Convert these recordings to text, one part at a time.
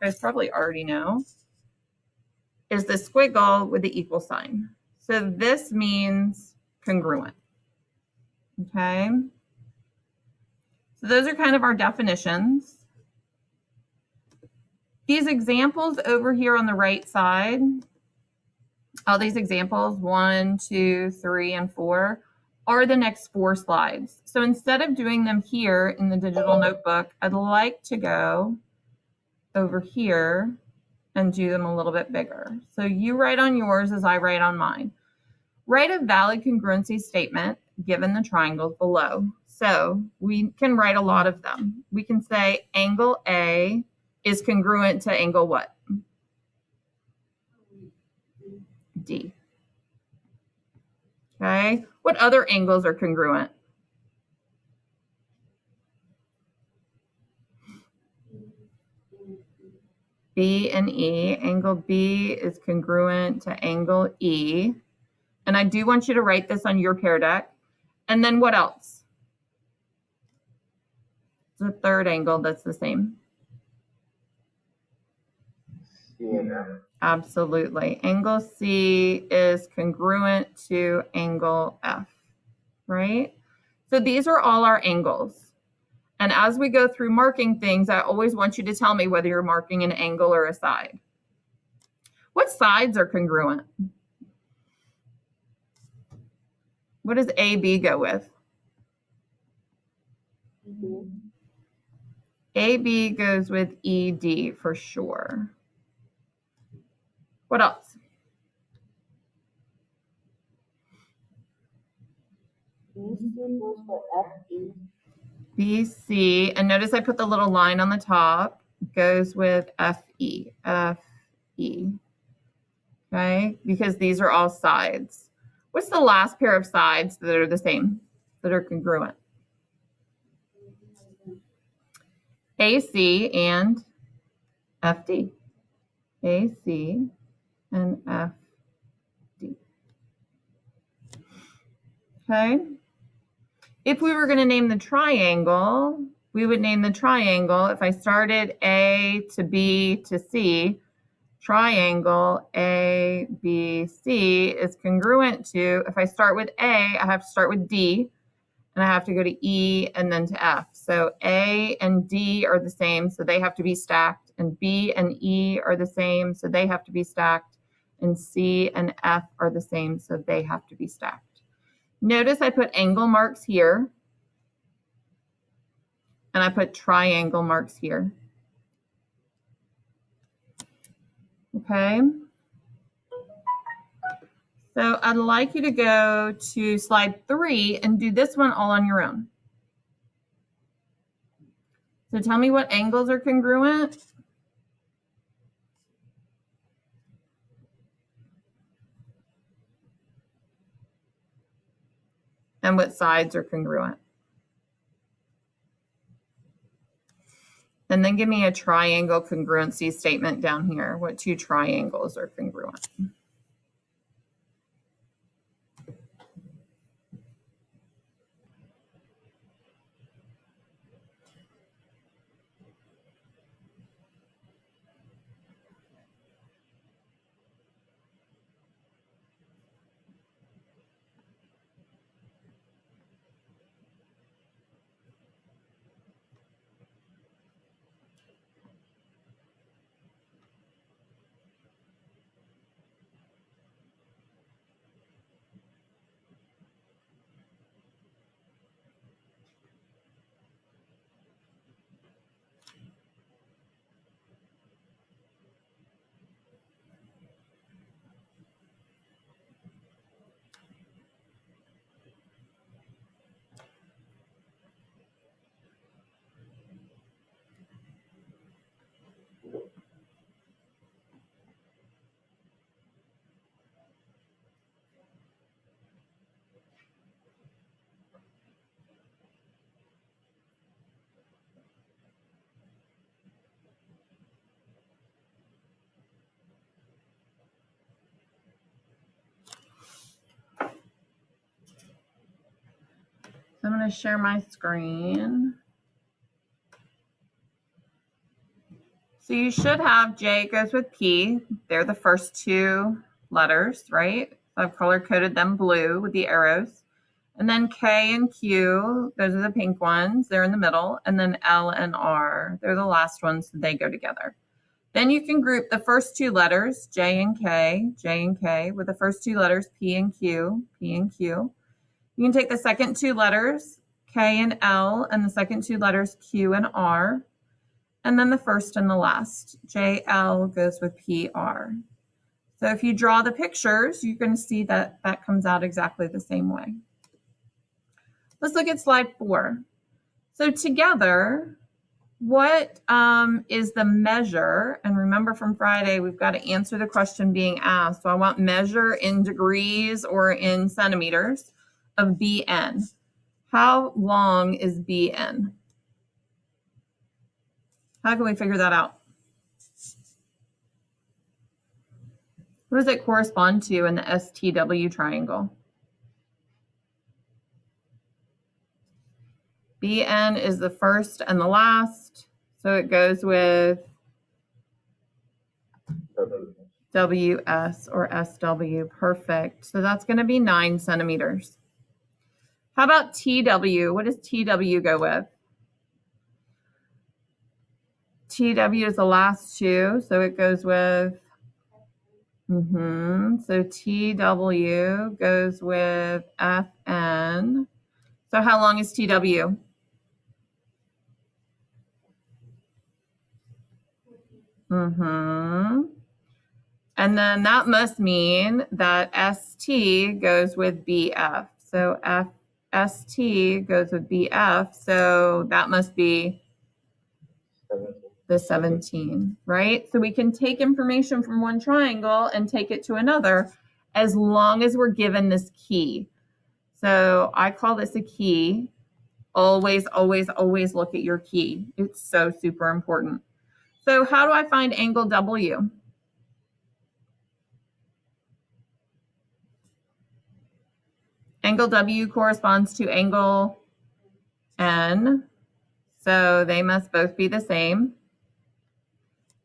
you guys probably already know, is the squiggle with the equal sign. So this means congruent. Okay. So those are kind of our definitions. These examples over here on the right side, all these examples, 1, 2, 3, and 4, are the next 4 slides. So instead of doing them here in the digital notebook, I'd like to go over here and do them a little bit bigger. So you write on yours as I write on mine. Write a valid congruency statement given the triangles below. So we can write a lot of them. We can say angle A is congruent to angle what? D. Okay. What other angles are congruent? B and E. Angle B is congruent to angle E. And I do want you to write this on your Pear Deck. And then what else? The third angle that's the same. Absolutely. Angle C is congruent to angle F, right? So these are all our angles. And as we go through marking things, I always want you to tell me whether you're marking an angle or a side. What sides are congruent? What does AB go with? AB goes with ED for sure. What else? BC, and notice I put the little line on the top, goes with FE, FE, okay? Because these are all sides. What's the last pair of sides that are the same, that are congruent? AC and FD. AC and FD. Okay. If we were going to name the triangle, we would name the triangle, if I started A to B to C, triangle ABC is congruent to, if I start with A, I have to start with D, and I have to go to E and then to F. So A and D are the same, so they have to be stacked, and B and E are the same, so they have to be stacked, and C and F are the same, so they have to be stacked. Notice I put angle marks here, and I put triangle marks here. Okay. So I'd like you to go to slide 3 and do this one all on your own. So tell me what angles are congruent. And what sides are congruent. And then give me a triangle congruency statement down here. What 2 triangles are congruent? So I'm going to share my screen. So you should have J goes with P. They're the first two letters, right? So I've color coded them blue with the arrows. And then K and Q, those are the pink ones. They're in the middle. And then L and R, they're the last ones. So they go together. Then you can group the first two letters, J and K, with the first two letters, P and Q, P and Q. You can take the second two letters, K and L, and the second two letters, Q and R. And then the first and the last, JL goes with PR. So if you draw the pictures, you're going to see that that comes out exactly the same way. Let's look at slide 4. So together, what is the measure? And remember from Friday, we've got to answer the question being asked. So I want measure in degrees or in centimeters of BN. How long is BN? How can we figure that out? What does it correspond to in the STW triangle? BN is the first and the last, so it goes with WS or SW. Perfect. So that's going to be 9 centimeters. How about TW? What does TW go with? TW is the last two, so it goes with, so TW goes with FN. So how long is TW? And then that must mean that ST goes with BF. So ST goes with BF, so that must be the 17, right? So we can take information from one triangle and take it to another as long as we're given this key. So I call this a key. Always, always, always look at your key. It's so super important. So how do I find angle W? Angle W corresponds to angle N. So they must both be the same.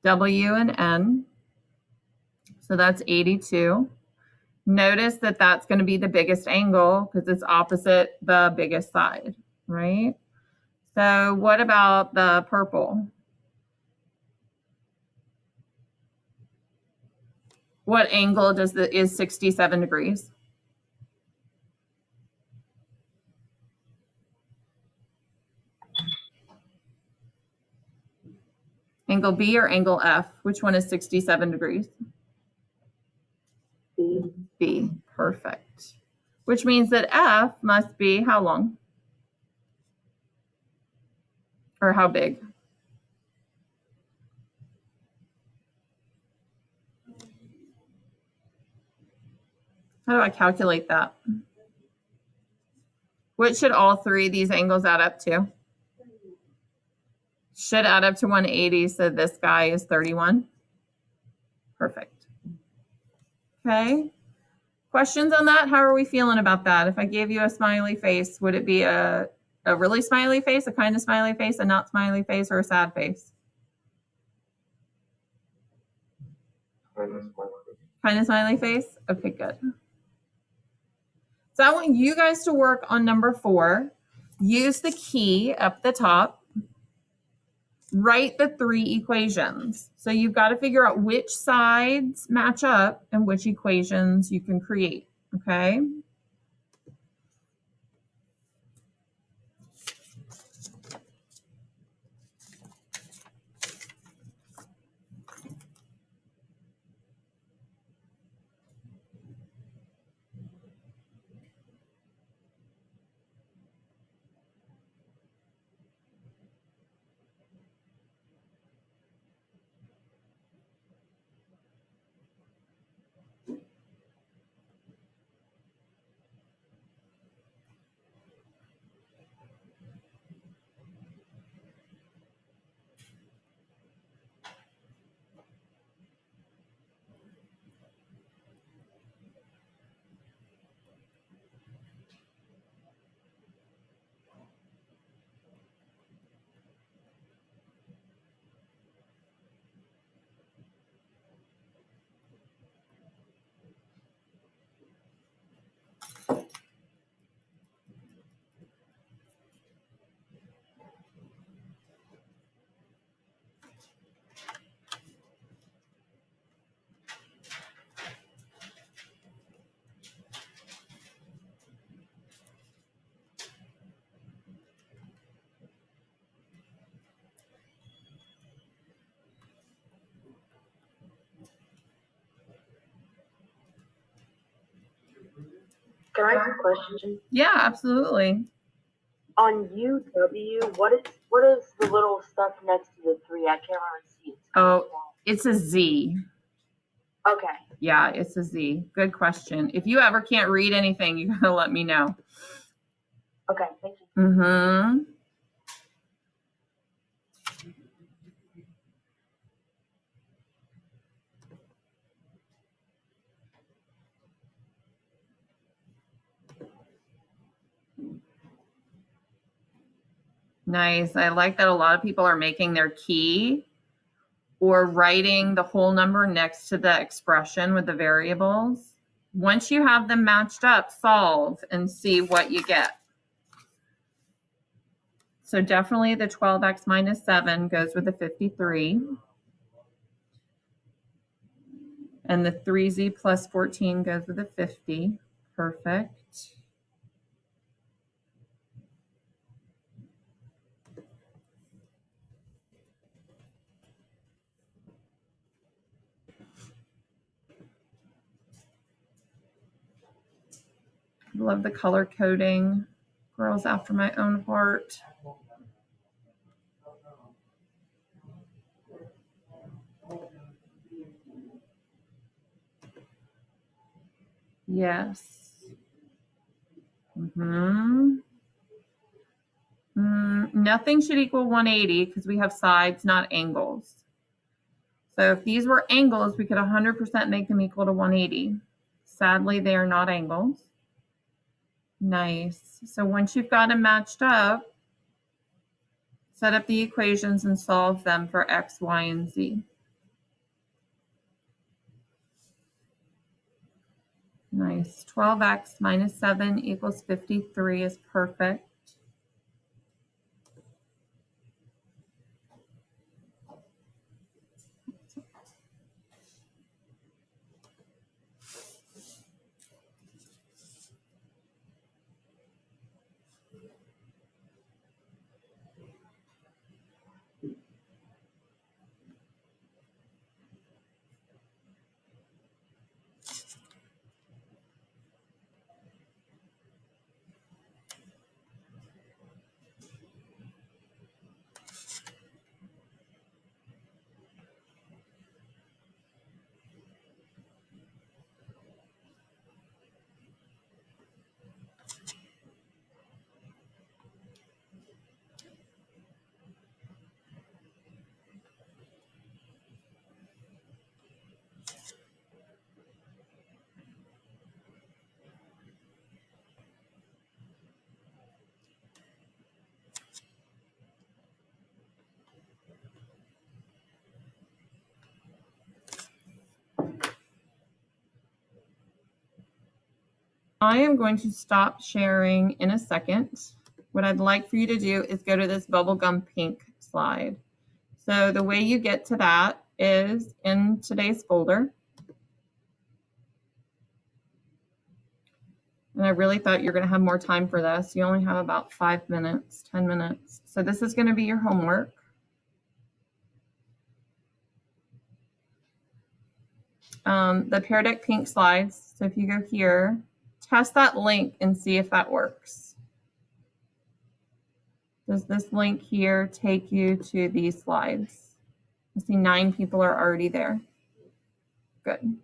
W and N. So that's 82. Notice that that's going to be the biggest angle because it's opposite the biggest side, right? So what about the purple? What angle is 67 degrees? Angle B or angle F? Which one is 67 degrees? B. Perfect. Which means that F must be how long? Or how big? How do I calculate that? What should all three of these angles add up to? Should add up to 180, so this guy is 31. Perfect. Okay. Questions on that? How are we feeling about that? If I gave you a smiley face, would it be a really smiley face, a kind of smiley face, a not smiley face, or a sad face? Kind of smiley face? Okay, good. So I want you guys to work on number 4. Use the key up the top. Write the 3 equations. So you've got to figure out which sides match up and which equations you can create, okay? Can I ask a question? Yeah, absolutely. On UW, what is the little stuff next to the 3? I can't really see it. Oh, it's a Z. Okay. Yeah, it's a Z. Good question. If you ever can't read anything, you gotta let me know. Okay, thank you. Mm-hmm. Nice. I like that a lot of people are making their key or writing the whole number next to the expression with the variables. Once you have them matched up, solve and see what you get. So definitely the 12x minus 7 goes with the 53. And the 3z plus 14 goes with the 50. Perfect. Love the color coding. Girls after my own heart. Yes. Nothing should equal 180 because we have sides, not angles. So if these were angles, we could 100% make them equal to 180. Sadly, they are not angles. Nice. So once you've got them matched up, set up the equations and solve them for x, y, and z. Nice. 12x minus 7 equals 53 is perfect. I am going to stop sharing in a second. What I'd like for you to do is go to this bubblegum pink slide. So the way you get to that is in today's folder. And I really thought you're going to have more time for this. You only have about 5 minutes, 10 minutes. So this is going to be your homework. The Pear Deck pink slides. So if you go here, test that link and see if that works. Does this link here take you to these slides? I see 9 people are already there. Good.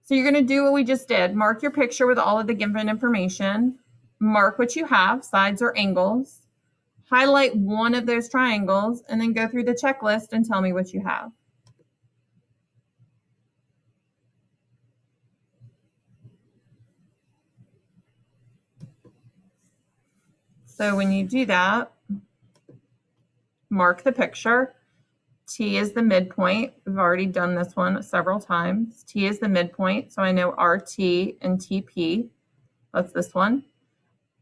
So you're going to do what we just did. Mark your picture with all of the given information. Mark what you have, sides or angles. Highlight one of those triangles and then go through the checklist and tell me what you have. So when you do that, mark the picture. T is the midpoint. We've already done this one several times. T is the midpoint, so I know RT and TP. That's this one.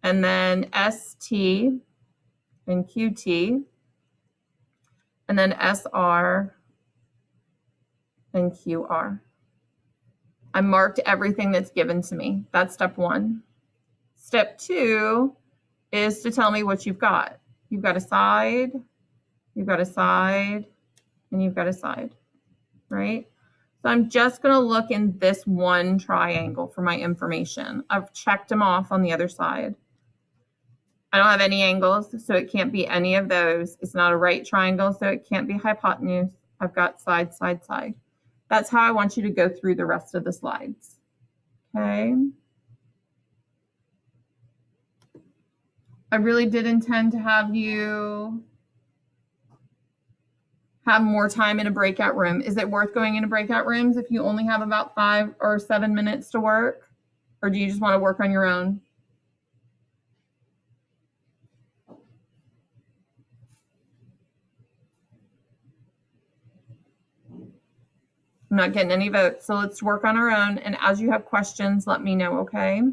And then ST and QT. And then SR and QR. I marked everything that's given to me. That's step 1. Step 2 is to tell me what you've got. You've got a side, you've got a side, and you've got a side, right? So I'm just going to look in this one triangle for my information. I've checked them off on the other side. I don't have any angles, so it can't be any of those. It's not a right triangle, so it can't be hypotenuse. I've got side, side, side. That's how I want you to go through the rest of the slides. Okay. I really did intend to have you have more time in a breakout room. Is it worth going into breakout rooms if you only have about 5 or 7 minutes to work? Or do you just want to work on your own? I'm not getting any votes, so let's work on our own. And as you have questions, let me know, okay?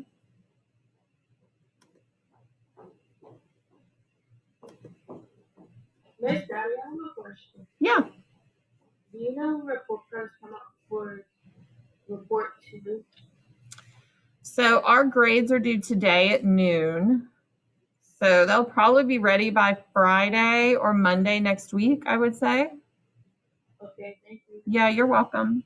Miss Daddy, I have a question. Yeah. Do you know when report cards come up for report 2? So our grades are due today at noon. So they'll probably be ready by Friday or Monday next week, I would say. Okay, thank you. Yeah, you're welcome.